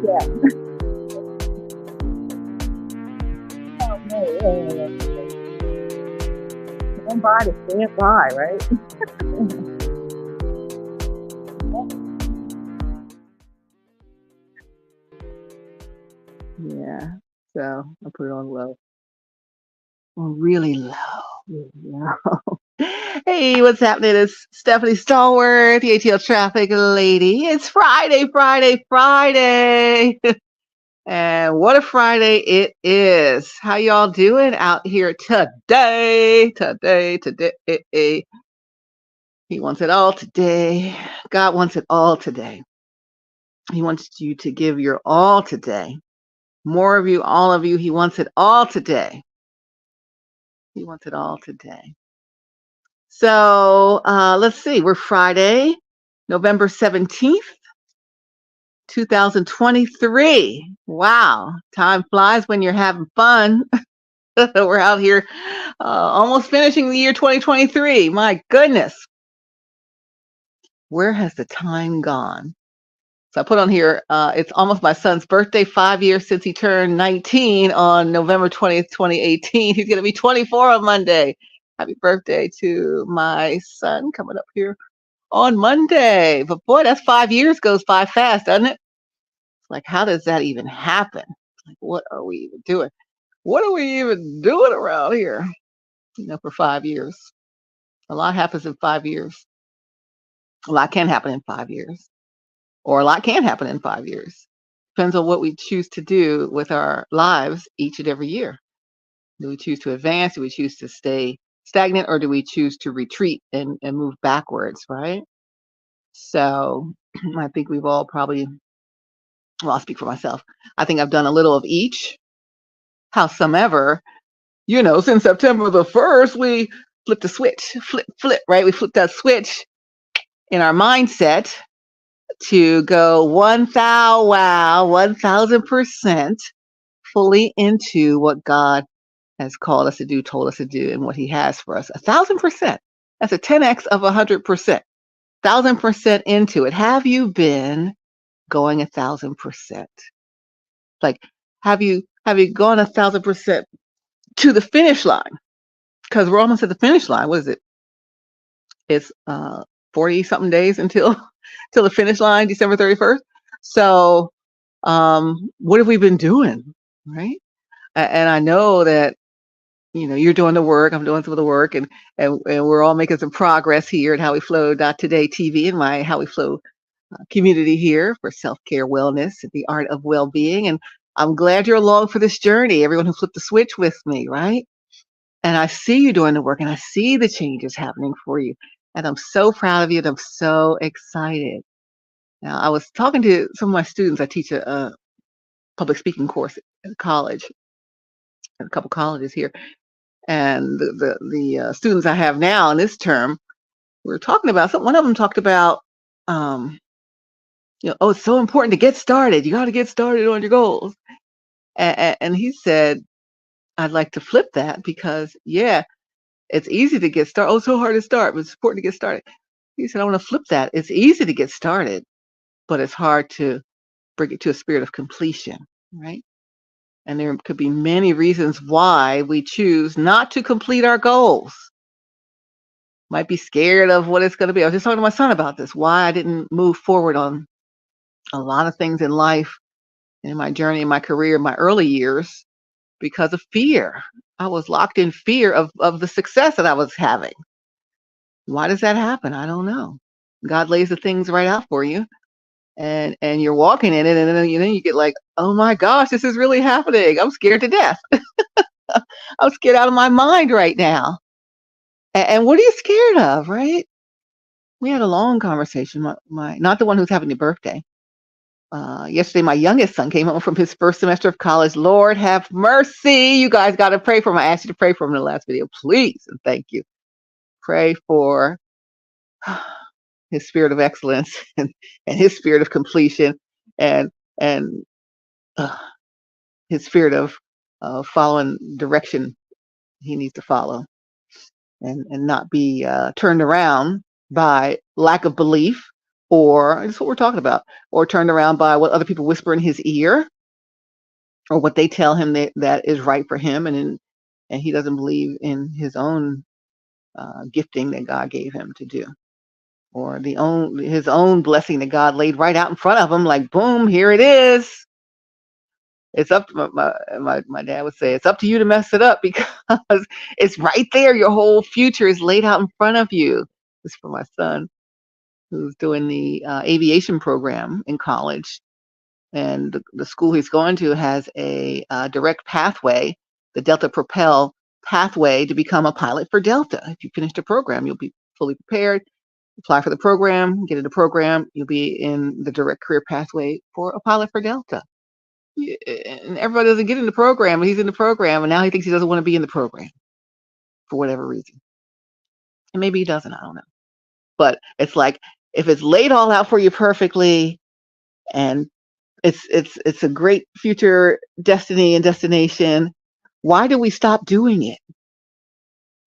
Yeah. Oh, no, stand by to stand by, right? Yeah. So I put it on low. Really low. Really low. Hey, what's happening? It's Stephanie Stallworth, the ATL traffic lady. It's Friday, Friday, Friday. And what a Friday it is. How y'all doing out here today? Today. He wants it all today. God wants it all today. He wants you to give your all today. More of you, all of you. He wants it all today. He wants it all today. So let's see. We're Friday, November 17th, 2023. Wow. Time flies when you're having fun. We're out here almost finishing the year 2023. My goodness. Where has the time gone? So I put on here, it's almost my son's birthday, 5 years since he turned 19 on November 20th, 2018. He's going to be 24 on Monday. Happy birthday to my son coming up here on Monday. But boy, that's 5 years goes by fast, doesn't it? Like, how does that even happen? Like, what are we even doing? What are we even doing around here? For 5 years. A lot happens in 5 years. A lot can happen in 5 years. Or a lot can happen in 5 years. Depends on what we choose to do with our lives each and every year. Do we choose to advance? Do we choose to stay stagnant? Or do we choose to retreat and move backwards, right? So I think we've all probably, well, I'll speak for myself. I think I've done a little of each. Howsoever, since September the 1st, we flipped the switch, flip, right? We flipped that switch in our mindset to go 1000% fully into what God has called us to do, told us to do, and what He has for us. 1000%. That's a 10x of 100%. 1000% into it. Have you been going 1000%? Like, have you gone 1000% to the finish line? Because we're almost at the finish line. What is it? It's 40 something days until till the finish line, December 31st. So what have we been doing, right? And I know that you're doing the work, I'm doing some of the work, and we're all making some progress here at HowWeFlow.Today TV and my HowWeFlow community here for self-care, wellness, and the art of well-being. And I'm glad you're along for this journey, everyone who flipped the switch with me, right? And I see you doing the work, and I see the changes happening for you. And I'm so proud of you, and I'm so excited. Now, I was talking to some of my students. I teach a public speaking course at college, at a couple colleges here. And the students I have now in this term, we were talking about something. One of them talked about, oh, it's so important to get started. You got to get started on your goals. And he said, I'd like to flip that because, yeah, it's easy to get started. Oh, it's so hard to start, but it's important to get started. He said, I want to flip that. It's easy to get started, but it's hard to bring it to a spirit of completion, right? And there could be many reasons why we choose not to complete our goals. Might be scared of what it's going to be. I was just talking to my son about this, why I didn't move forward on a lot of things in life, in my journey, in my career, in my early years, because of fear. I was locked in fear of the success that I was having. Why does that happen? I don't know. God lays the things right out for you, and you're walking in it, and then you get like, oh my gosh, this is really happening. I'm scared to death. I'm scared out of my mind right now. And what are you scared of, right? We had a long conversation. My not the one who's having a birthday. Yesterday, my youngest son came home from his first semester of college. Lord have mercy. You guys got to pray for him. I asked you to pray for him in the last video, please, and thank you. Pray for his spirit of excellence and his spirit of completion and and uh, his spirit of following direction he needs to follow and not be turned around by lack of belief or this is what we're talking about, or turned around by what other people whisper in his ear, or what they tell him that is right for him, and he doesn't believe in his own gifting that God gave him to do, or his own blessing that God laid right out in front of him, like boom, here it is. It's up to my dad would say, it's up to you to mess it up because it's right there. Your whole future is laid out in front of you. This is for my son who's doing the aviation program in college, and the school he's going to has a direct pathway, the Delta Propel pathway, to become a pilot for Delta. If you finish the program, you'll be fully prepared. Apply for the program, get in the program, you'll be in the direct career pathway for a pilot for Delta. And everybody doesn't get in the program, and he's in the program, and now he thinks he doesn't want to be in the program for whatever reason. And maybe he doesn't, I don't know. But it's like, if it's laid all out for you perfectly, and it's a great future destiny and destination, why do we stop doing it?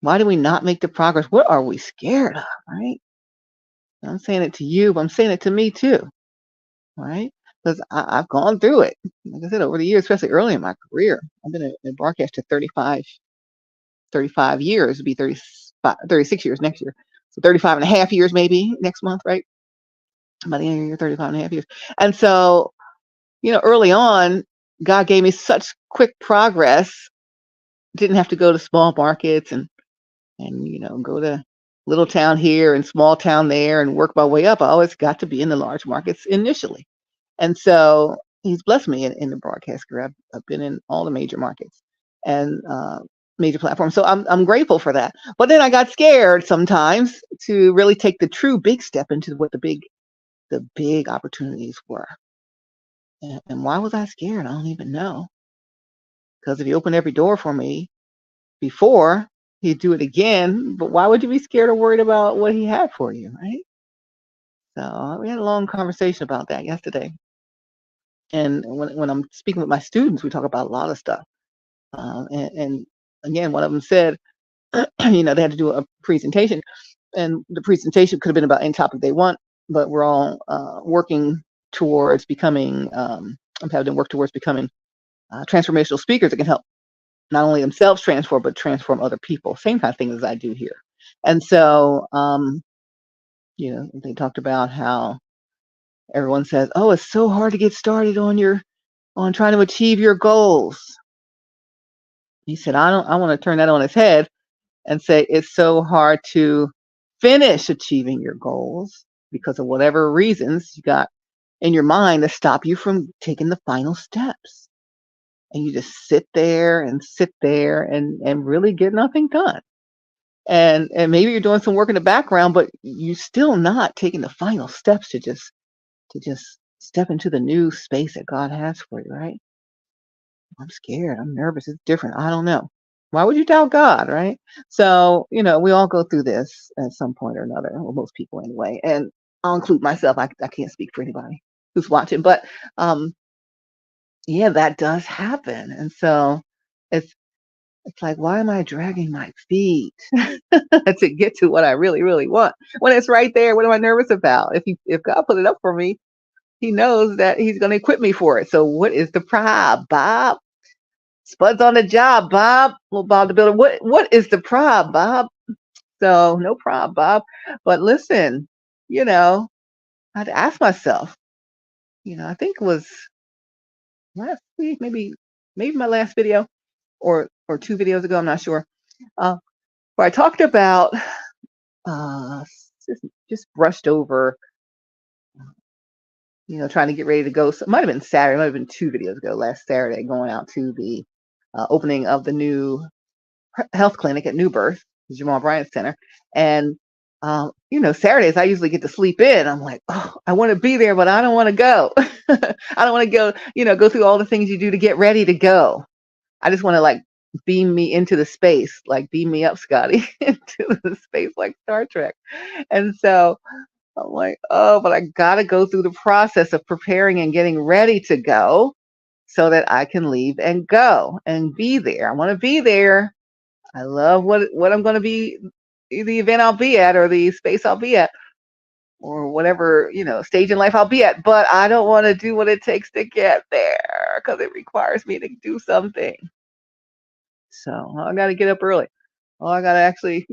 Why do we not make the progress? What are we scared of, right? I'm saying it to you, but I'm saying it to me too, right? Because I've gone through it. Like I said, over the years, especially early in my career. I've been a broadcaster 35 years. It'll be 36 years next year. So 35 and a half years maybe next month, right? By the end of the year, 35 and a half years. And so, early on, God gave me such quick progress. Didn't have to go to small markets and go to little town here and small town there and work my way up. I always got to be in the large markets initially. And so he's blessed me in the broadcast career. I've been in all the major markets and major platforms. So I'm grateful for that. But then I got scared sometimes to really take the true big step into what the big opportunities were. And why was I scared? I don't even know. Because if he opened every door for me before, he'd do it again. But why would you be scared or worried about what he had for you, right? So we had a long conversation about that yesterday. And when I'm speaking with my students, we talk about a lot of stuff. And again, one of them said, they had to do a presentation, and the presentation could have been about any topic they want, but we're all working towards becoming, I'm having to work towards becoming transformational speakers that can help not only themselves transform, but transform other people. Same kind of thing as I do here. And so, they talked about how everyone says, "Oh, it's so hard to get started on trying to achieve your goals." He said, I want to turn that on its head and say it's so hard to finish achieving your goals because of whatever reasons you got in your mind that stop you from taking the final steps. And you just sit there and really get nothing done. And maybe you're doing some work in the background, but you're still not taking the final steps to just step into the new space that God has for you, right? I'm scared. I'm nervous. It's different. I don't know. Why would you doubt God, right? So, we all go through this at some point or another, well, most people anyway. And I'll include myself. I can't speak for anybody who's watching, but yeah, that does happen. And so it's like, why am I dragging my feet to get to what I really, really want when it's right there? What am I nervous about? If God put it up for me, He knows that He's going to equip me for it. So what is the problem, Bob? Spud's on the job, Bob. Little Bob the Builder. What is the problem, Bob? So no problem, Bob. But listen, I had to ask myself. I think it was last week, maybe my last video, or 2 videos ago. I'm not sure. Where I talked about uh, just brushed over, trying to get ready to go. So it might have been Saturday. It might have been 2 videos ago. Last Saturday, going out to the opening of the new health clinic at New Birth, the Jamal Bryant Center. And, Saturdays I usually get to sleep in. I'm like, oh, I want to be there, but I don't want to go. I don't want to go, go through all the things you do to get ready to go. I just want to beam me into the space, beam me up, Scotty, into the space like Star Trek. And so I'm like, oh, but I got to go through the process of preparing and getting ready to go so that I can leave and go and be there. I want to be there. I love what I'm going to be, the event I'll be at or the space I'll be at. or whatever, stage in life I'll be at, but I don't want to do what it takes to get there because it requires me to do something. So I got to get up early. Oh, I got to actually,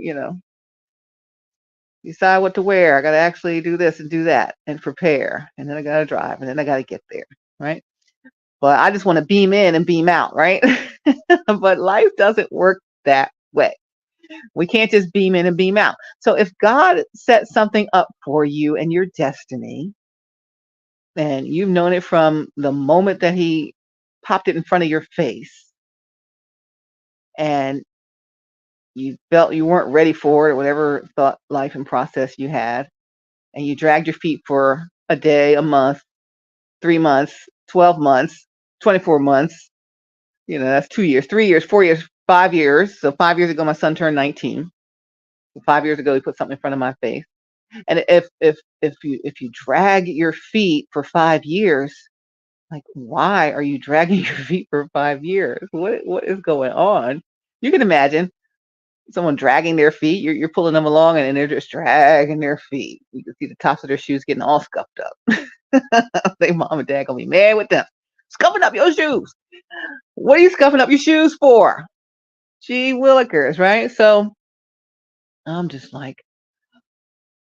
decide what to wear. I got to actually do this and do that and prepare. And then I got to drive and then I got to get there. Right. But I just want to beam in and beam out. Right. But life doesn't work that way. We can't just beam in and beam out. So if God set something up for you and your destiny, and you've known it from the moment that He popped it in front of your face, and you felt you weren't ready for it, or whatever thought life and process you had, and you dragged your feet for a day, a month, 3 months, 12 months, 24 months, that's 2 years, 3 years, 4 years, 5 years. So 5 years ago, my son turned 19. 5 years ago, he put something in front of my face. And if you drag your feet for 5 years, like, why are you dragging your feet for 5 years? What is going on? You can imagine someone dragging their feet. You're pulling them along, and they're just dragging their feet. You can see the tops of their shoes getting all scuffed up. They mom and dad gonna be mad with them. Scuffing up your shoes. What are you scuffing up your shoes for? Gee willikers, right? So I'm just like,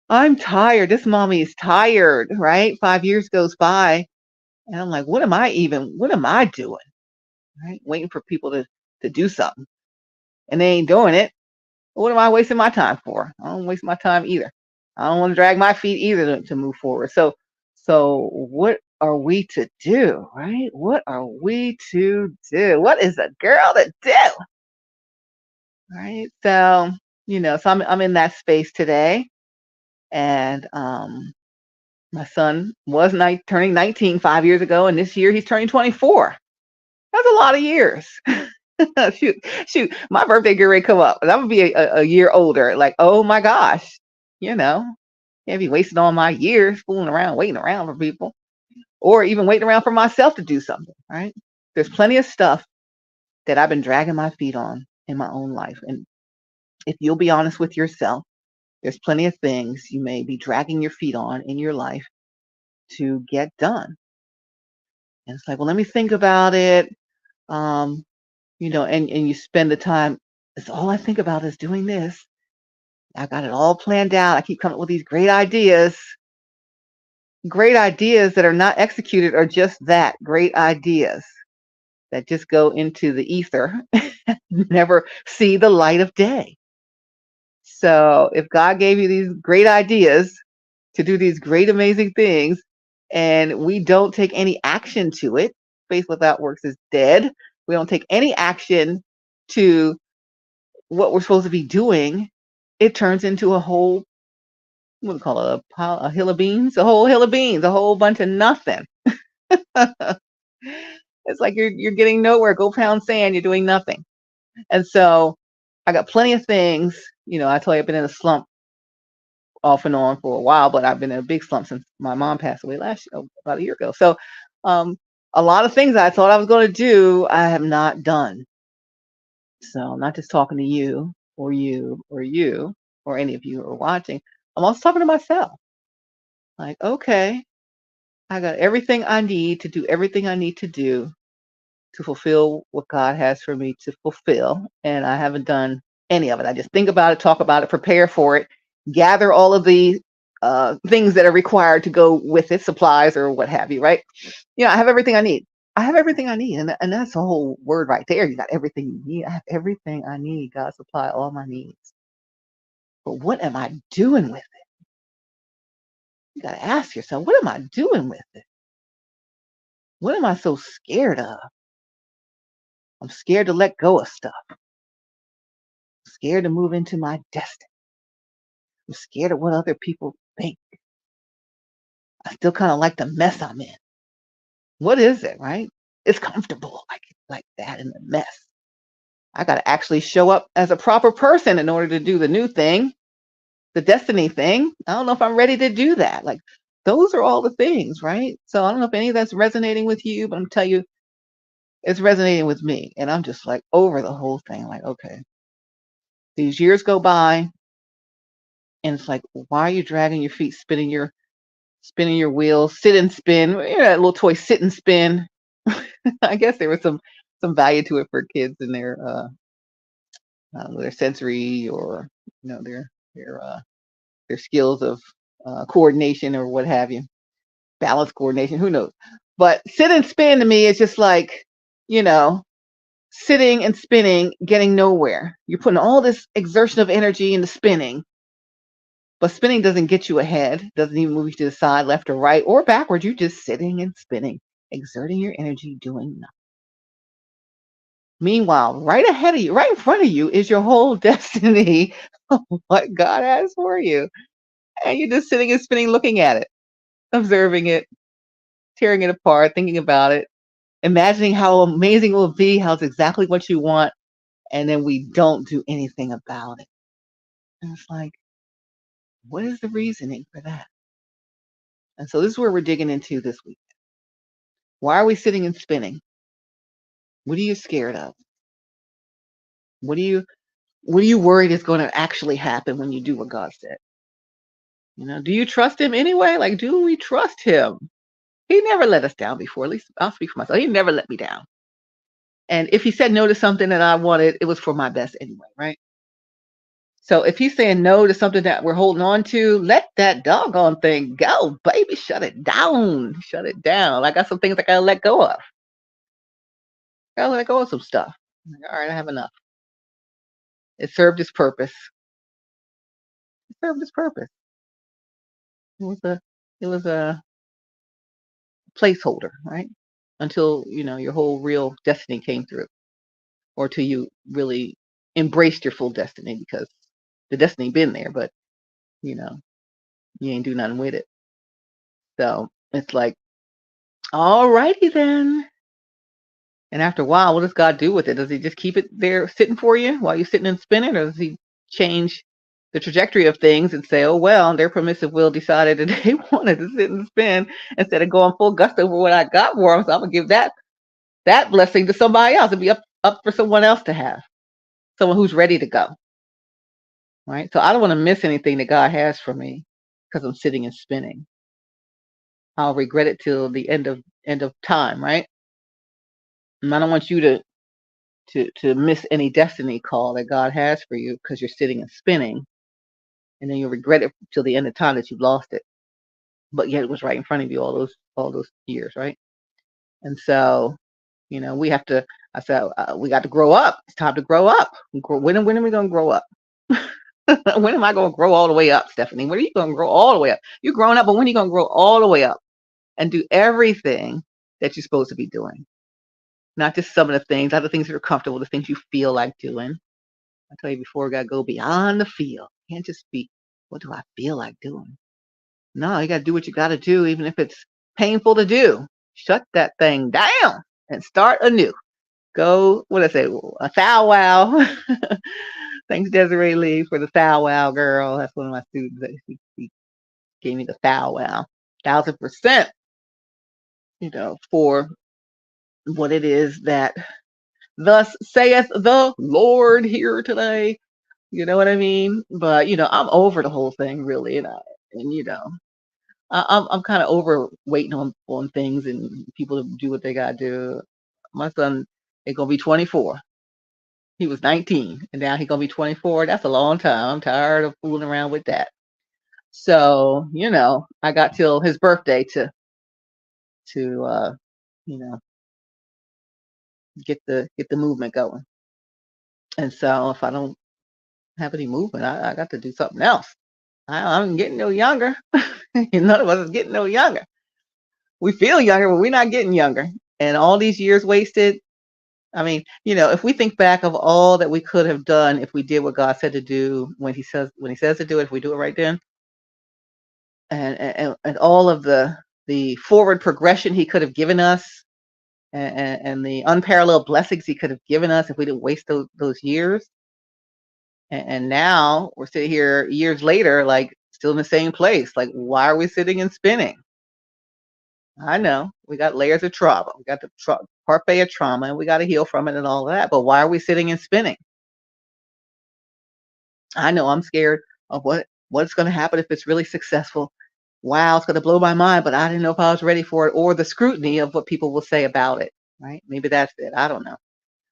I'm tired. This mommy is tired, right? 5 years goes by, and I'm like, what am I doing? Right? Waiting for people to do something. And they ain't doing it. What am I wasting my time for? I don't waste my time either. I don't want to drag my feet either to move forward. So what are we to do, right? What are we to do? What is a girl to do? Right? So I'm in that space today. And my son was turning 19 5 years ago, and this year he's turning 24. That's a lot of years. shoot, my birthday get ready to come up, and I'm gonna be a year older. Like, oh my gosh, can't be wasting all my years fooling around, waiting around for people, or even waiting around for myself to do something. Right? There's plenty of stuff that I've been dragging my feet on in my own life, and if you'll be honest with yourself, there's plenty of things you may be dragging your feet on in your life to get done. And it's like, well, let me think about it. Um, and you spend the time. It's all I think about is doing this. I got it all planned out. I keep coming up with these great ideas. Great ideas that are not executed are just that, great ideas that just go into the ether, never see the light of day. So if God gave you these great ideas to do these great, amazing things, and we don't take any action to it, faith without works is dead. We don't take any action to what we're supposed to be doing, it turns into a whole, what do we call it, a hill of beans, a whole hill of beans, a whole bunch of nothing. It's like you're getting nowhere. Go pound sand. You're doing nothing. And so I got plenty of things. I told you I've been in a slump off and on for a while, but I've been in a big slump since my mom passed away about a year ago. So um, a lot of things I thought I was going to do, I have not done. So I'm not just talking to you or any of you who are watching. I'm also talking to myself. Like, okay, I got everything I need to do everything I need to do to fulfill what God has for me to fulfill. And I haven't done any of it. I just think about it, talk about it, prepare for it, gather all of the things that are required to go with it, supplies or what have you, right? I have everything I need. I have everything I need. And that's a whole word right there. You got everything you need. I have everything I need. God supply all my needs. But what am I doing with it? You got to ask yourself, what am I doing with it? What am I so scared of? I'm scared to let go of stuff. I'm scared to move into my destiny. I'm scared of what other people think. I still kind of like the mess I'm in. What is it, right? It's comfortable like that in the mess. I got to actually show up as a proper person in order to do the new thing, the destiny thing. I don't know if I'm ready to do that. Like, those are all the things, right? So I don't know if any of that's resonating with you, but I'm telling you, it's resonating with me. And I'm just like over the whole thing. Like, okay, these years go by And it's like, why are you dragging your feet, spinning your wheels, sit and spin? You know, that little toy sit and spin. I guess there was some value to it for kids and their sensory, or their skills of coordination or what have you, balance coordination, who knows. But sit and spin to me is just like, you know, sitting and spinning, getting nowhere. You're putting all this exertion of energy into spinning, but spinning doesn't get you ahead, doesn't even move you to the side, left or right, or backward. You're just sitting and spinning, exerting your energy, doing nothing. Meanwhile, right ahead of you, right in front of you, is your whole destiny of what God has for you. And you're just sitting and spinning, looking at it, observing it, tearing it apart, thinking about it, imagining how amazing it will be, how it's exactly what you want, and then we don't do anything about it. And it's like, what is the reasoning for that? And so this is where we're digging into this week. Why are we sitting and spinning? What are you scared of? What are you worried is going to actually happen when you do what God said? Do you trust him anyway? Like, do we trust him? He never let us down before. At least I'll speak for myself. He never let me down. And if he said no to something that I wanted, it was for my best anyway, right? So if he's saying no to something that we're holding on to, let that doggone thing go, baby. Shut it down. Shut it down. I got some things I gotta let go of. Gotta let go of some stuff. Like, all right, I have enough. It served its purpose. It served its purpose. It was a placeholder, right? Until your whole real destiny came through, or till you really embraced your full destiny, because the destiny been there, but you know you ain't do nothing with it. So it's like, all righty then. And after a while, what does God do with it? Does he just keep it there sitting for you while you're sitting and spinning, or does he change the trajectory of things and say, oh well, their permissive will decided that they wanted to sit and spin instead of going full gusto over what I got for them, so I'm gonna give that blessing to somebody else and be up for someone else to have, someone who's ready to go, right? So I don't want to miss anything that God has for me because I'm sitting and spinning. I'll regret it till the end of time, right? And I don't want you to miss any destiny call that God has for you because you're sitting and spinning, and then you'll regret it till the end of time that you've lost it. But yet it was right in front of you all those years, right? And so, we have to. I said, we got to grow up. It's time to grow up. When are we going to grow up? When am I going to grow all the way up, Stephanie? When are you going to grow all the way up? You're growing up, but when are you going to grow all the way up and do everything that you're supposed to be doing? Not just some of the things, other things that are comfortable, the things you feel like doing. I tell you before, we got to go beyond the feel. You can't just be, what do I feel like doing? No, you got to do what you got to do, even if it's painful to do. Shut that thing down and start anew. Go, what did I say? A thou wow. Thanks, Desiree Lee, for the thou wow, girl. That's one of my students. She gave me the thou wow. 1,000%, for what it is that thus saith the Lord here today. You know what I mean? But I'm over the whole thing really, I'm kind of over waiting on things and people to do what they gotta do. My son is gonna be 24. He was 19, and now he's gonna be 24. That's a long time. I'm tired of fooling around with that. So I got till his birthday to you know get the movement going. And so if I don't have any movement, I got to do something else. I'm getting no younger. None of us is getting no younger. We feel younger, but we're not getting younger. And all these years wasted. I mean, if we think back of all that we could have done if we did what God said to do when he says to do it, if we do it right then, and all of the forward progression he could have given us, and the unparalleled blessings he could have given us if we didn't waste those years. And now we're sitting here years later, like still in the same place. Like, why are we sitting and spinning? I know we got layers of trauma. We got the parfait of trauma, and we got to heal from it and all that. But why are we sitting and spinning? I know I'm scared of what What's going to happen if it's really successful? Wow, it's going to blow my mind, but I didn't know if I was ready for it, or the scrutiny of what people will say about it, right? Maybe that's it. I don't know.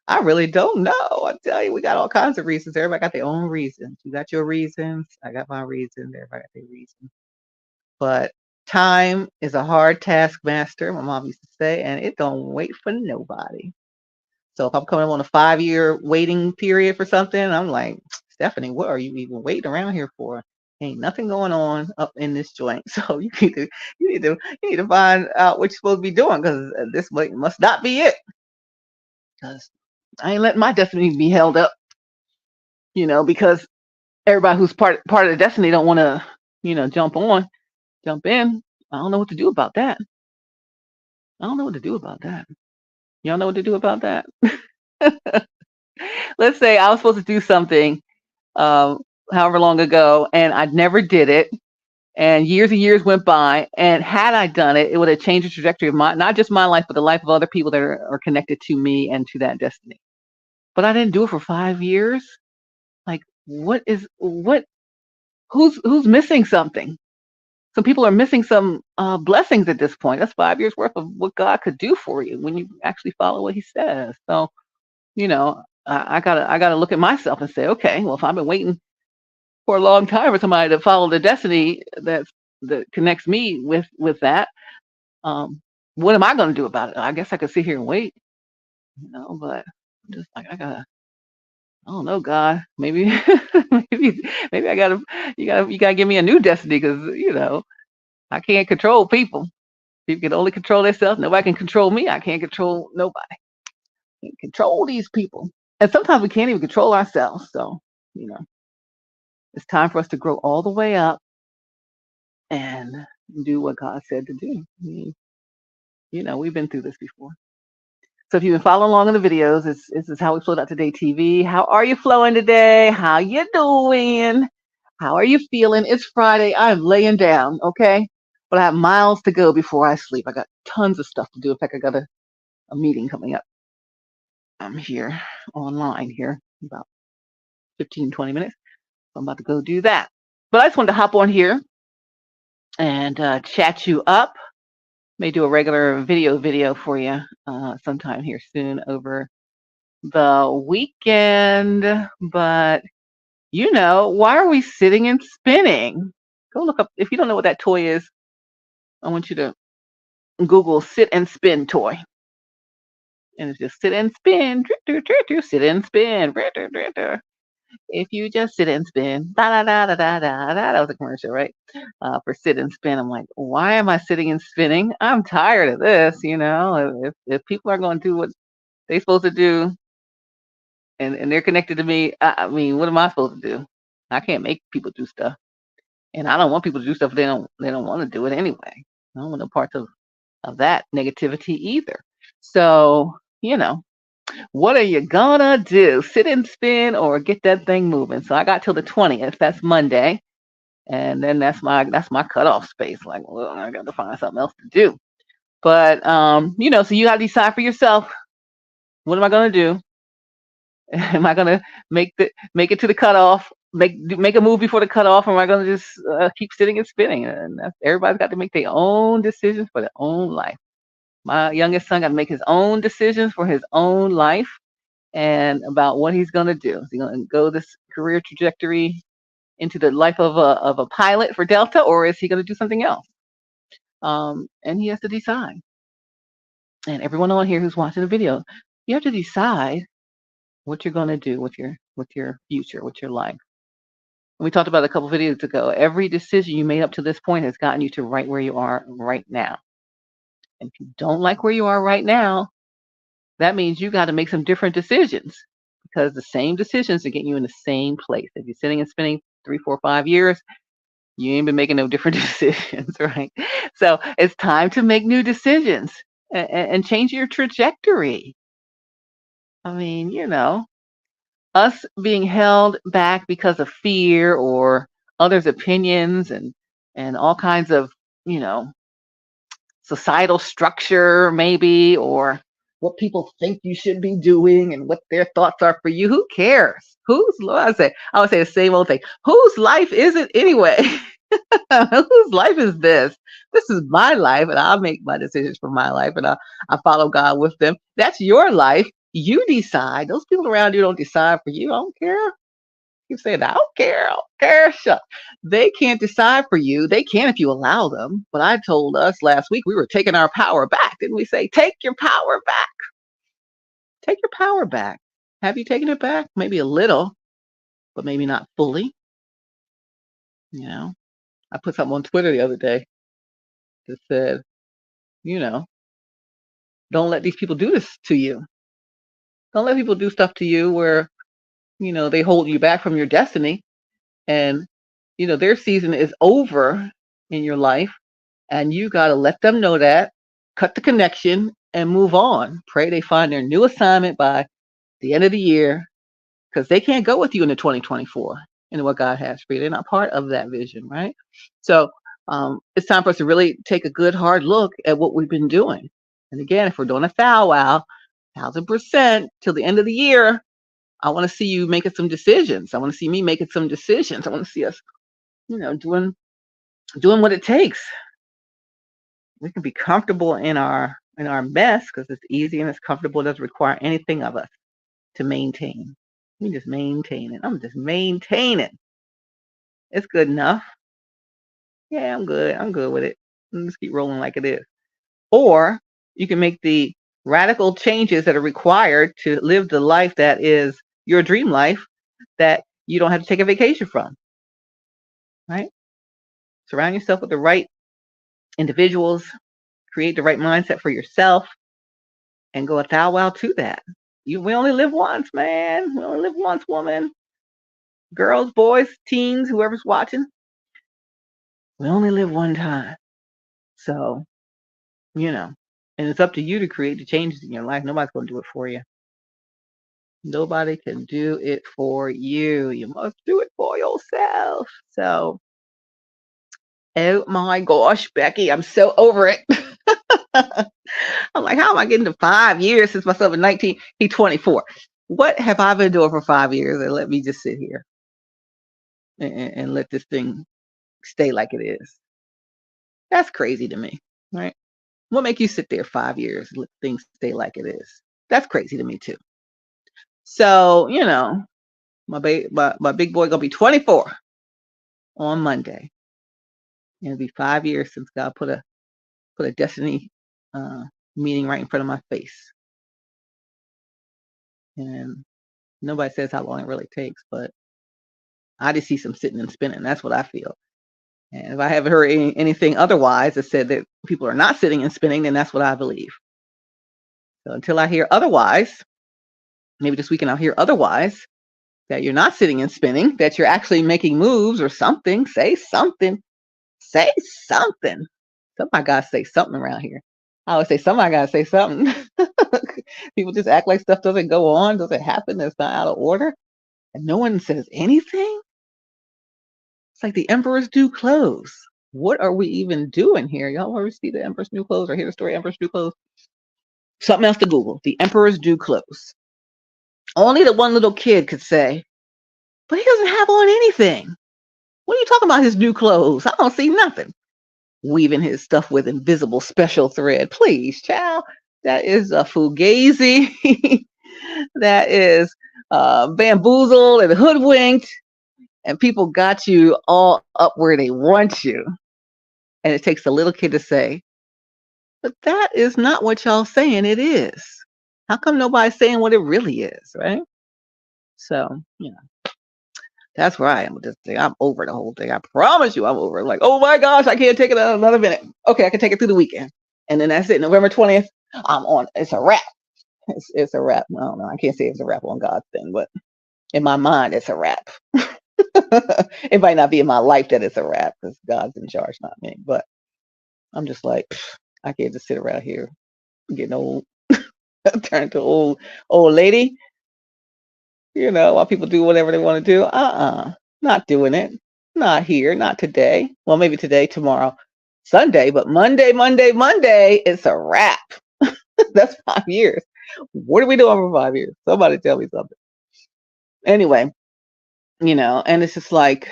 I really don't know. I tell you, we got all kinds of reasons. Everybody got their own reasons. You got your reasons. I got my reasons. Everybody got their reasons. But time is a hard taskmaster, my mom used to say, and it don't wait for nobody. So if I'm coming up on a 5-year waiting period for something, I'm like, Stephanie, what are you even waiting around here for? Ain't nothing going on up in this joint. So you need to find out what you're supposed to be doing, because this must not be it. Because I ain't letting my destiny be held up, because everybody who's part of the destiny don't want to, jump in. I don't know what to do about that. I don't know what to do about that. Y'all know what to do about that? Let's say I was supposed to do something um, however long ago, and I never did it. And years went by. And had I done it, it would have changed the trajectory of not just my life, but the life of other people that are connected to me and to that destiny. But I didn't do it for 5 years. Like, who's missing something? Some people are missing some blessings at this point. That's 5 years worth of what God could do for you when you actually follow what He says. So, I gotta look at myself and say, okay, well, if I've been waiting for a long time for somebody to follow the destiny that connects me with that, um, what am I going to do about it? I guess I could sit here and wait, but I'm just like, I don't know, God, maybe, maybe you gotta give me a new destiny, because I can't control people. People can only control themselves. Nobody can control me. I can't control nobody. I can't control these people, and sometimes we can't even control ourselves. So, you know, it's time for us to grow all the way up and do what God said to do. I mean, we've been through this before. So if you've been following along in the videos, this is How We Flow.Today TV. How are you flowing today? How you doing? How are you feeling? It's Friday. I'm laying down, okay? But I have miles to go before I sleep. I got tons of stuff to do. In fact, I got a meeting coming up. I'm here online here in about 15, 20 minutes. So I'm about to go do that. But I just wanted to hop on here and chat you up. May do a regular video for you sometime here soon over the weekend. But why are we sitting and spinning? Go look up. If you don't know what that toy is, I want you to Google sit and spin toy. And it's just sit and spin, sit and spin. If you just sit and spin, da da da da da da. That was a commercial, right? For sit and spin. I'm like, why am I sitting and spinning? I'm tired of this. If people are going to do what they're supposed to do, and they're connected to me, I mean, what am I supposed to do? I can't make people do stuff, and I don't want people to do stuff if they don't want to do it anyway. I don't want no parts of that negativity either. So, what are you gonna do? Sit and spin or get that thing moving? So I got till the 20th. That's Monday, and then that's my cutoff space. Like, well, I got to find something else to do. But so you got to decide for yourself. What am I gonna do? Am I gonna make it to the cutoff? Make a move before the cutoff, or am I gonna just keep sitting and spinning? And everybody's got to make their own decisions for their own life. My youngest son got to make his own decisions for his own life and about what he's going to do. Is he going to go this career trajectory into the life of a pilot for Delta, or is he going to do something else? And he has to decide. And everyone on here who's watching the video, you have to decide what you're going to do with your future, with your life. And we talked about it a couple videos ago. Every decision you made up to this point has gotten you to right where you are right now. And if you don't like where you are right now, that means you got to make some different decisions, because the same decisions are getting you in the same place. If you're sitting and spending 3, 4, 5 years, you ain't been making no different decisions, right? So it's time to make new decisions and change your trajectory. I mean, us being held back because of fear or others' opinions and all kinds of, societal structure maybe, or what people think you should be doing and what their thoughts are for you. Who cares? I would say the same old thing. Whose life is it anyway? Whose life is this? This is my life, and I'll make my decisions for my life, and I follow God with them. That's your life. You decide. Those people around you don't decide for you. I don't care. Keep saying, I don't care. I don't care. Shut. They can't decide for you. They can if you allow them. But I told us last week we were taking our power back. Didn't we say, take your power back? Take your power back. Have you taken it back? Maybe a little, but maybe not fully. You know, I put something on Twitter the other day that said, you know, don't let these people do this to you. Don't let people do stuff to you where, they hold you back from your destiny. And, their season is over in your life. And you got to let them know that, cut the connection, and move on. Pray they find their new assignment by the end of the year, because they can't go with you into 2024 and what God has for you. They're not part of that vision, right? So it's time for us to really take a good, hard look at what we've been doing. And again, if we're doing a wow, 1,000% till the end of the year, I want to see you making some decisions. I want to see me making some decisions. I want to see us, doing what it takes. We can be comfortable in our mess because it's easy and it's comfortable. It doesn't require anything of us to maintain. We just maintain it. I'm just maintaining. It's good enough. Yeah, I'm good. I'm good with it. Let's keep rolling like it is. Or you can make the radical changes that are required to live the life that is your dream life that you don't have to take a vacation from. Right? Surround yourself with the right individuals, create the right mindset for yourself, and go a thou wow to that. We only live once, man. We only live once, woman. Girls, boys, teens, whoever's watching. We only live one time. So, and it's up to you to create the changes in your life. Nobody's going to do it for you. Nobody can do it for you. You must do it for yourself. So, oh my gosh, Becky, I'm so over it. I'm like, how am I getting to 5 years since my son was 19? He's 24. What have I been doing for 5 years? And let me just sit here and let this thing stay like it is. That's crazy to me, right? What make you sit there 5 years and let things stay like it is? That's crazy to me too. So, my big boy gonna be 24 on Monday. And it'll be 5 years since God put a destiny meeting right in front of my face. And nobody says how long it really takes, but I just see some sitting and spinning. That's what I feel. And if I haven't heard anything otherwise that said that people are not sitting and spinning, then that's what I believe. So until I hear otherwise, maybe this weekend I'll hear otherwise, that you're not sitting and spinning, that you're actually making moves or something. Say something. Say something. Somebody got to say something around here. I always say somebody got to say something. People just act like stuff doesn't go on, doesn't happen, that's not out of order. And no one says anything. It's like the emperor's new clothes. What are we even doing here? Y'all ever see the emperor's new clothes or hear the story Emperor's new clothes? Something else to Google. The emperor's new clothes. Only the one little kid could say, but he doesn't have on anything. What are you talking about, his new clothes? I don't see nothing. Weaving his stuff with invisible special thread. Please, child. That is a fugazi. That is bamboozled and hoodwinked. And people got you all up where they want you. And it takes a little kid to say, but that is not what y'all saying it is. How come nobody's saying what it really is, right? So, that's where I am with this thing. I'm over the whole thing. I promise you I'm over it. Like, oh my gosh, I can't take it another minute. Okay, I can take it through the weekend. And then that's it. November 20th, I'm on. It's a wrap. It's a wrap. I don't know. I can't say it's a wrap on God's thing, but in my mind, it's a wrap. It might not be in my life that it's a wrap because God's in charge, not me. But I'm just like, I can't just sit around here getting old, turn into old lady. While people do whatever they want to do. Not doing it. Not here. Not today. Well, maybe today, tomorrow, Sunday, but Monday, it's a wrap. That's 5 years. What are we doing for 5 years? Somebody tell me something. Anyway, and it's just like,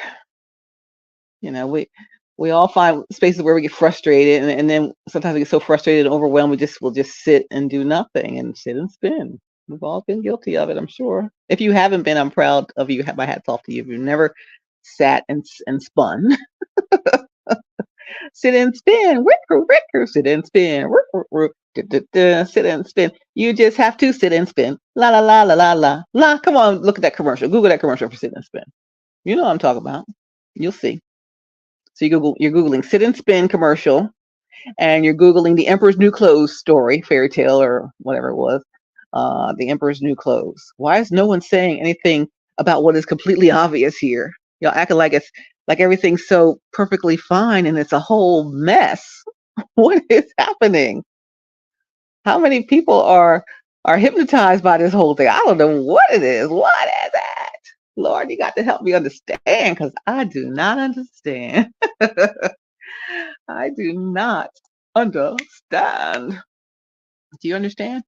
we all find spaces where we get frustrated, and then sometimes we get so frustrated and overwhelmed, we'll just sit and do nothing and sit and spin. We've all been guilty of it, I'm sure. If you haven't been, I'm proud of you. Have my hats off to you. If you've never sat and spun, sit and spin, wicker, wicker, sit and spin, wicker, wicker, sit and spin. You just have to sit and spin. La la la la la la la. Come on, look at that commercial. Google that commercial for sit and spin. You know what I'm talking about. You'll see. So you're Googling sit and spin commercial, and you're Googling the Emperor's New Clothes story, fairy tale or whatever it was. The Emperor's New Clothes. Why is no one saying anything about what is completely obvious here? Y'all acting like it's like everything's so perfectly fine and it's a whole mess. What is happening? How many people are hypnotized by this whole thing? I don't know what it is. What is it? Lord, you got to help me understand, because I do not understand. I do not understand. Do you understand?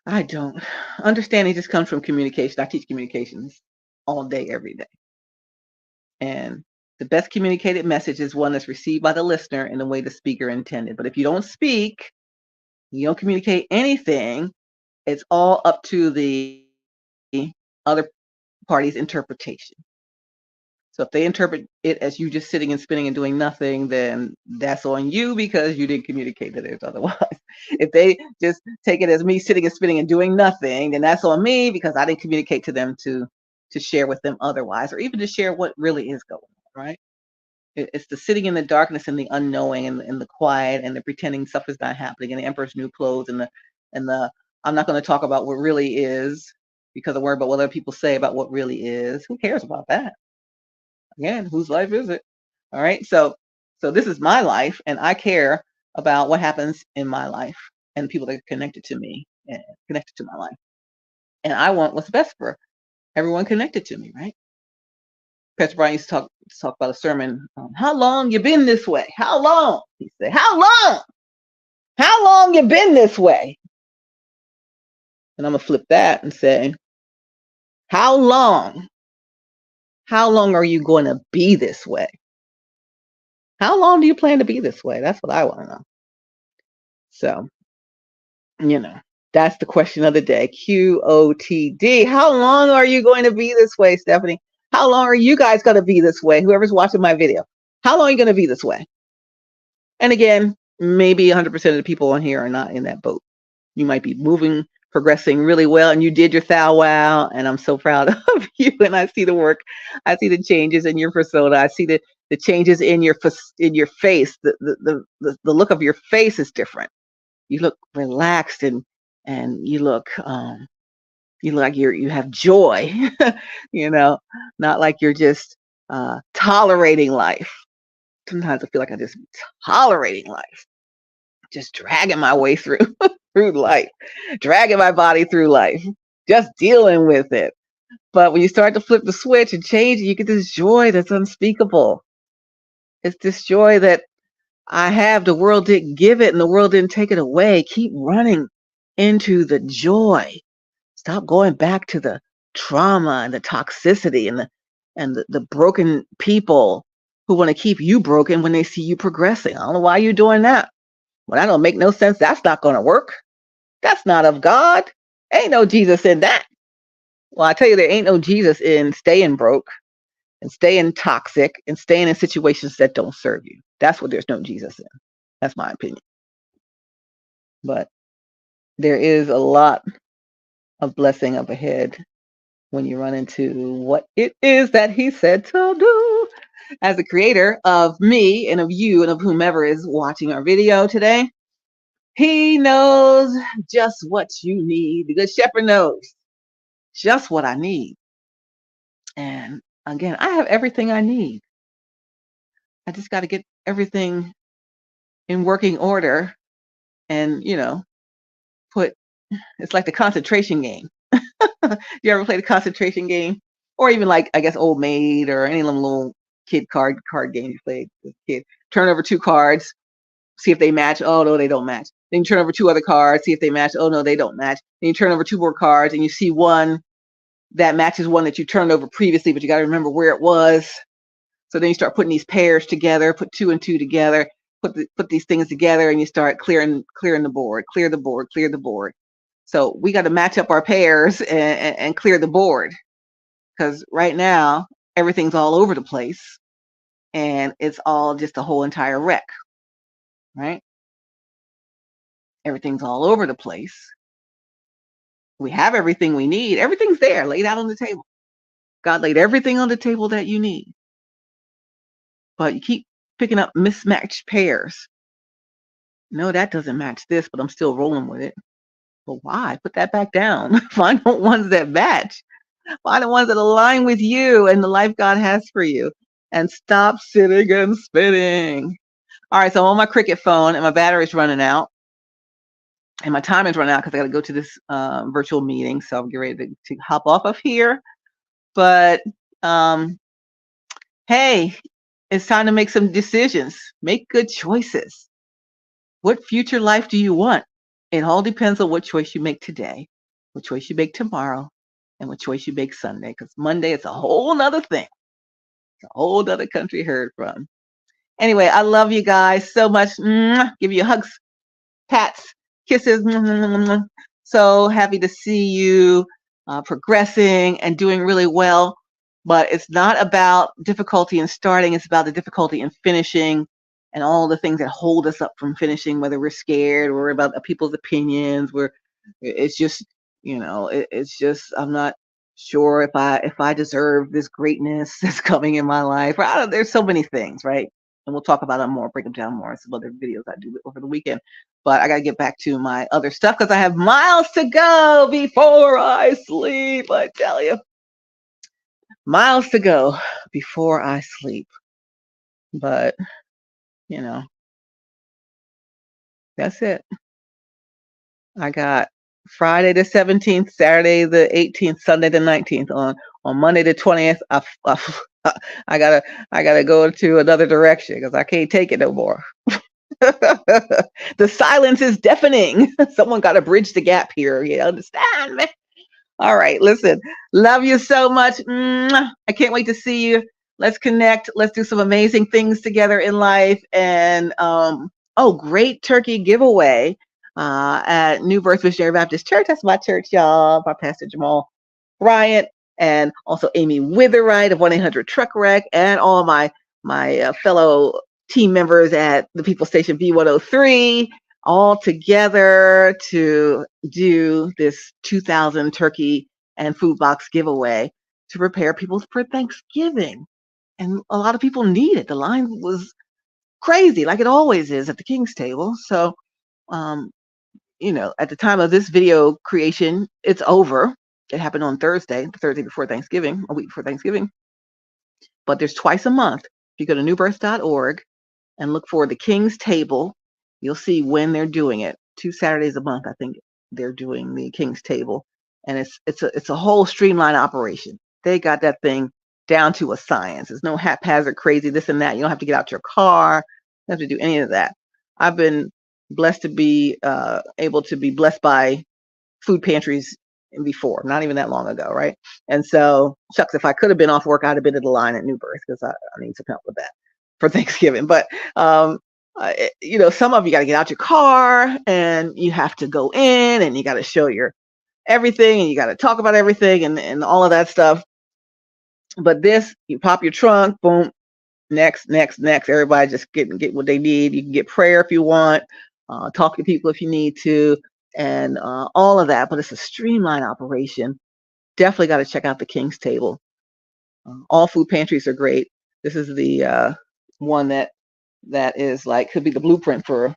I don't. Understanding just comes from communication. I teach communications all day, every day. And the best communicated message is one that's received by the listener in the way the speaker intended. But if you don't speak, you don't communicate anything, it's all up to the other party's interpretation. So if they interpret it as you just sitting and spinning and doing nothing, then that's on you, because you didn't communicate that it's otherwise. If they just take it as me sitting and spinning and doing nothing, then that's on me, because I didn't communicate to them to share with them otherwise, or even to share what really is going on, right? It's the sitting in the darkness and the unknowing, and the quiet, and the pretending stuff is not happening, and the Emperor's New Clothes, and the I'm not going to talk about what really is, because I worry about what other people say about what really is. Who cares about that? Again, whose life is it? All right. So this is my life, and I care about what happens in my life and people that are connected to me and connected to my life. And I want what's best for everyone connected to me, right? Pastor Brian used to talk about a sermon. How long you been this way? How long? He said, how long? How long you been this way? And I'm gonna flip that and say, how long? How long are you going to be this way? How long do you plan to be this way? That's what I want to know. So, that's the question of the day. QOTD. How long are you going to be this way, Stephanie? How long are you guys going to be this way? Whoever's watching my video, how long are you going to be this way? And again, maybe 100% of the people on here are not in that boat. You might be moving, progressing really well, and you did your thou wow, and I'm so proud of you. And I see the work, I see the changes in your persona, I see the changes in your face. The look of your face is different. You look relaxed, and you look like you have joy, not like you're just tolerating life. Sometimes I feel like I just tolerating life, just dragging my way through through life, dragging my body through life, just dealing with it. But when you start to flip the switch and change it, you get this joy that's unspeakable. It's this joy that I have. The world didn't give it, and the world didn't take it away. Keep running into the joy. Stop going back to the trauma and the toxicity and the broken people who want to keep you broken when they see you progressing. I don't know why you're doing that. Well, that don't make no sense. That's not going to work. That's not of God. Ain't no Jesus in that. Well, I tell you, there ain't no Jesus in staying broke and staying toxic and staying in situations that don't serve you. That's what there's no Jesus in. That's my opinion. But there is a lot of blessing up ahead when you run into what it is that he said to do. As the creator of me and of you and of whomever is watching our video today, he knows just what you need. The good shepherd knows just what I need. And again, I have everything I need. I just got to get everything in working order and, it's like the concentration game. You ever play the concentration game? Or even like, I guess, Old Maid or any of them little kid card games you played as a kid. Turn over two cards, see if they match. Oh, no, they don't match. Then you turn over 2 other cards, see if they match. Oh no, they don't match. Then you turn over 2 more cards and you see one that matches one that you turned over previously, but you got to remember where it was. So then you start putting these pairs together, put 2 and 2 together, put these things together, and you start clearing the board, clear the board, clear the board. So we got to match up our pairs and clear the board, because right now everything's all over the place and it's all just a whole entire wreck, right? Everything's all over the place. We have everything we need. Everything's there, laid out on the table. God laid everything on the table that you need. But you keep picking up mismatched pairs. No, that doesn't match this, but I'm still rolling with it. But why? Put that back down. Find the ones that match. Find the ones that align with you and the life God has for you. And stop sitting and spinning. All right, so I'm on my Cricket phone and my battery's running out. And my time is running out because I got to go to this virtual meeting. So I'm getting ready to hop off of here. But hey, it's time to make some decisions. Make good choices. What future life do you want? It all depends on what choice you make today, what choice you make tomorrow, and what choice you make Sunday. Because Monday is a whole nother thing. It's a whole nother country heard from. Anyway, I love you guys so much. Give you hugs, pats, kisses. So happy to see you progressing and doing really well. But it's not about difficulty in starting. It's about the difficulty in finishing and all the things that hold us up from finishing, whether we're scared or about people's opinions. It's just, it's just, I'm not sure if I deserve this greatness that's coming in my life. There's so many things, right? And we'll talk about them more, break them down more in some other videos I do over the weekend. But I got to get back to my other stuff because I have miles to go before I sleep. I tell you, miles to go before I sleep. But, that's it. I got Friday the 17th, Saturday the 18th, Sunday the 19th. On Monday the 20th, I gotta go into another direction because I can't take it no more. The silence is deafening. Someone got to bridge the gap here. You understand me? All right, listen, love you so much. I can't wait to see you. Let's connect. Let's do some amazing things together in life. And great turkey giveaway at New Birth Missionary Baptist Church. That's my church, y'all. My Pastor Jamal Bryant, and also Amy Witherite of 1-800 Truck Wreck, and all my fellow team members at the People Station V103, all together to do this 2,000 turkey and food box giveaway to prepare people for Thanksgiving. And a lot of people need it. The line was crazy, like it always is at the King's table. So, at the time of this video creation, it's over. It happened on Thursday, the Thursday before Thanksgiving, a week before Thanksgiving. But there's twice a month. If you go to newbirth.org and look for the King's Table, you'll see when they're doing it. 2 Saturdays a month, I think they're doing the King's Table, and it's a whole streamlined operation. They got that thing down to a science. There's no haphazard, crazy this and that. You don't have to get out your car. You don't have to do any of that. I've been blessed to be able to be blessed by food pantries before, not even that long ago, right? And so, shucks, if I could have been off work, I'd have been at the line at New Birth because I need some help with that for Thanksgiving. But some of you got to get out your car and you have to go in and you got to show your everything and you got to talk about everything and all of that stuff. But this, you pop your trunk, boom, next. Everybody just get what they need. You can get prayer if you want, talk to people if you need to, and all of that. But it's a streamlined operation. Definitely got to check out the King's Table. All food pantries are great. This is the one that is like could be the blueprint for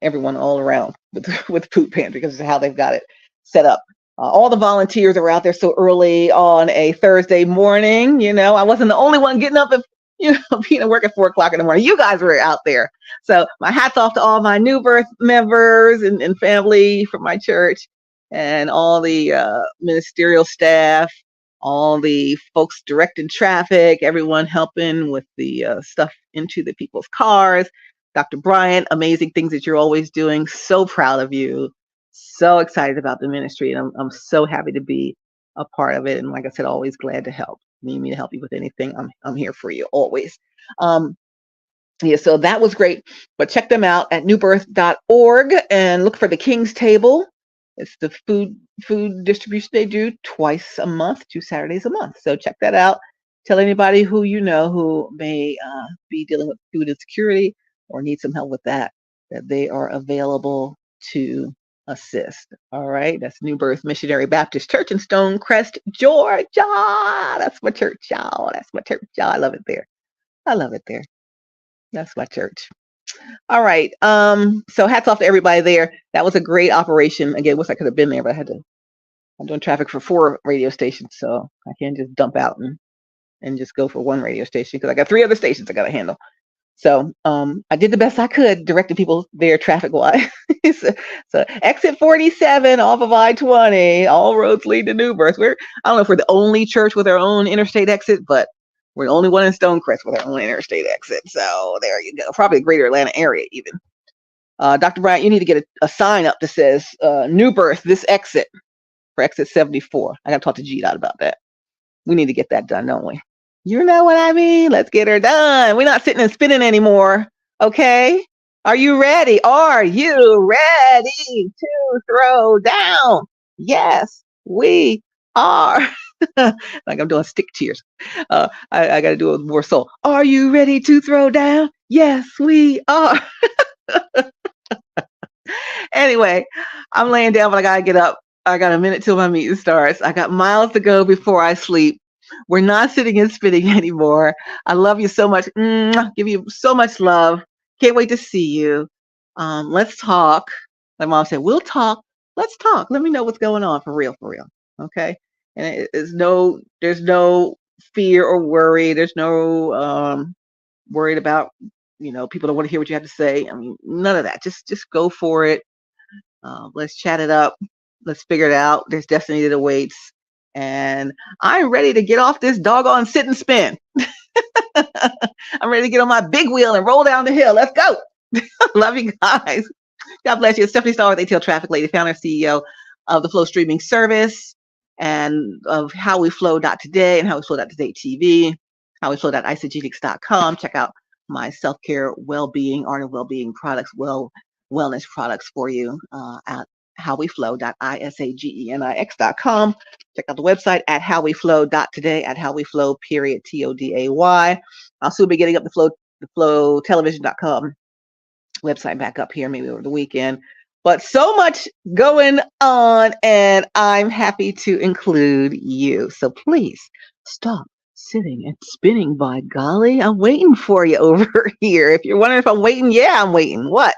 everyone all around with food pantry because it's how they've got it set up. All the volunteers are out there so early on a Thursday morning. I wasn't the only one getting up and being at work at 4 o'clock in the morning. You guys were out there. So my hat's off to all my New Birth members and family from my church and all the ministerial staff, all the folks directing traffic, everyone helping with the stuff into the people's cars. Dr. Bryant, amazing things that you're always doing. So proud of you. So excited about the ministry. And I'm so happy to be a part of it. And like I said, always glad to help. Need me to help you with anything, I'm here for you always. Yeah, so that was great. But check them out at newbirth.org and look for the King's Table. It's the food distribution they do twice a month, 2 Saturdays a month. So check that out. Tell anybody who you know who may be dealing with food insecurity or need some help with that they are available to assist. All right. That's New Birth Missionary Baptist Church in Stonecrest, Georgia. That's my church, y'all. That's my church, y'all. I love it there. I love it there. That's my church. All right. So hats off to everybody there. That was a great operation. Again, wish I could have been there, but I'm doing traffic for 4 radio stations, so I can't just dump out and just go for one radio station because I got 3 other stations I got to handle. So I did the best I could directing people there traffic wise. so exit 47 off of I-20, all roads lead to New Birth. I don't know if we're the only church with our own interstate exit, but we're the only one in Stonecrest with our own interstate exit. So there you go. Probably the greater Atlanta area even. Dr. Bryant, you need to get a sign up that says New Birth, this exit for exit 74. I got to talk to G-Dot about that. We need to get that done, don't we? You know what I mean? Let's get her done. We're not sitting and spinning anymore. Okay? Are you ready? Are you ready to throw down? Yes, we are. Like I'm doing stick cheers. I got to do it with more soul. Are you ready to throw down? Yes, we are. Anyway, I'm laying down, but I got to get up. I got a minute till my meeting starts. I got miles to go before I sleep. We're not sitting and spinning anymore. I love you so much. Give you so much love. Can't wait to see you. Let's talk. My mom said, we'll talk. Let's talk. Let me know what's going on for real. Okay. And there's no fear or worry. There's no worried about, people don't want to hear what you have to say. I mean, none of that. Just go for it. Let's chat it up. Let's figure it out. There's destiny that awaits. And I'm ready to get off this doggone sit and spin. I'm ready to get on my big wheel and roll down the hill. Let's go. Love you guys. God bless you. Stephanie Stallworth, ATL Traffic Lady, founder CEO of the Flow streaming service and of HowWeFlow.Today and HowWeFlow.Today TV, HowWeFlow.isogenics.com. Check out my self-care, well-being, art of well-being products, wellness products for you at HowWeFlow.isagenics.com. Check out the website at HowWeFlow.Today, at HowWeFlow, TODAY. I'll soon be getting up the FlowTelevision.com website back up here, maybe over the weekend. But so much going on, and I'm happy to include you. So please stop sitting and spinning, by golly. I'm waiting for you over here. If you're wondering if I'm waiting, yeah, I'm waiting. What?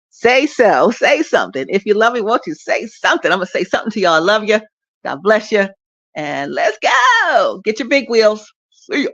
Say so. Say something. If you love me, won't you say something? I'm going to say something to y'all. I love you. God bless you. And let's go. Get your big wheels. See ya.